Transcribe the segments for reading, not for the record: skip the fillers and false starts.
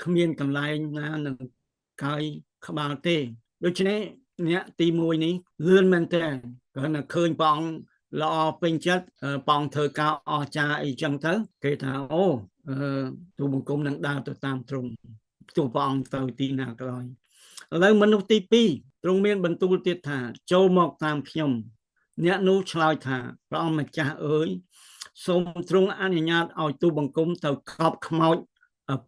គ្មានកន្លែងណានឹងកាយក្បាលទេដូច្នេះអ្នកទី1នេះលឿនមែនតើគ្រាន់តែឃើញព្រះអង្គល្អពេញចិត្តព្រះអង្គធ្វើការអស្ចារ្យអីចឹងទៅគេថាអូទូបង្គំនឹងដើរទៅតាមទ្រង់ទោះព្រះអង្គទៅទីណាក៏ដោយឥឡូវមនុស្សទី2ទ្រង់មានបន្ទូលទៀតថាចូលមកតាមខ្ញុំអ្នកនោះឆ្លើយថាព្រះអង្គម្ចាស់អើយសូមទ្រង់អនុញ្ញាតឲ្យទូបង្គំទៅកប់ខ្មោច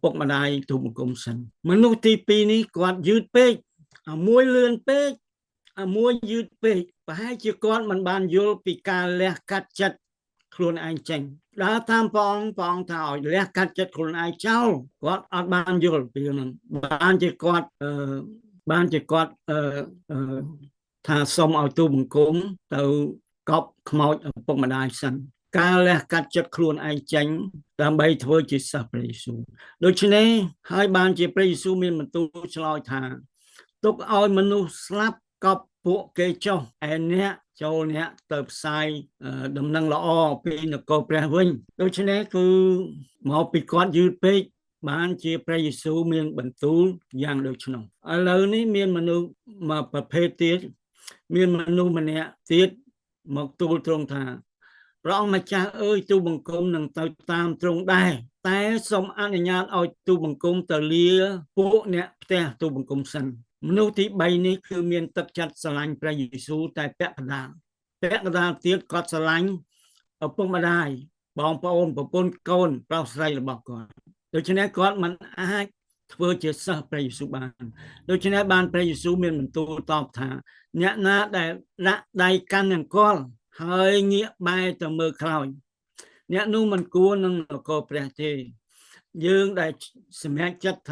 ពុកម្ដាយទូបង្គំសិនមនុស្សទី2នេះគាត់យឺតពេកមួយលឿនពេកមួយយឺតពេកប្រហែលជាគាត់មិនបានយល់ពីការលះកាត់ចិត្តខ្លួនឯងចេញដើរតាមព្រះអង្គថាឲ្យលះកាត់ចិត្តខ្លួនឯងចោលគាត់អត់បានយល់ពីហ្នឹងបានជាគាត់ថាសូមឲ្យទូបង្គំទៅកប់ខ្មោចឪពុកម្ដាយសិនការលះកាត់ចិត្តខ្លួនឯងចេញដើម្បីធ្វើជាសិស្សព្រះយេស៊ូវដូច្នេះហើយបានជាព្រះយេស៊ូវមានបន្ទូលឆ្លើយថាទុកឲ្យមនុស្សស្លាប់កប់ពួកគេចុះឯអ្នកចូលអ្នកទៅផ្សាយដំណឹងល្អពីនគរព្រះវិញដូច្នេះគឺមកពីគាត់យឺតពេកបានជាព្រះយេស៊ូវមានបន្ទូលយ៉ាងដូចនោះឥឡូវនេះមានមនុស្សមួយប្រភេទទៀតមានមនុស្សម្នាក់ទៀតមកទូលទ្រង់ថាព្រះអង្គម្ចាស់អើយទូបង្គំនឹងទៅតាមទ្រង់ដែរតែសូមអនុញ្ញាតឲ្យទូបង្គំទៅលាពួកអ្នកផ្ទះទូបង្គំសិនមនុស្សទី3នេះគឺមានទឹកចិត្តស្រឡាញ់ព្រះយេស៊ូវតែពាក់កណ្ដាលទៀតគាត់ស្រឡាញ់ឪពុកម្ដាយបងប្អូនប្រពន្ធកូនប្រុសស្រីរបស់គាត់ដូច្នេះគាត់មិនអាចធ្វើជាសិស្សព្រះយេស៊ូវបានដូច្នេះបានព្រះយេស៊ូវមានបន្ទូលតបថាអ្នកណាដែលដាក់ដៃកាន់នង្គ័លហើយងាកបែរទៅមើលក្រោយអ្នកនោះមិនគួរនឹងនគរព្រះទេយើងដែលសម្រេចចិត្ត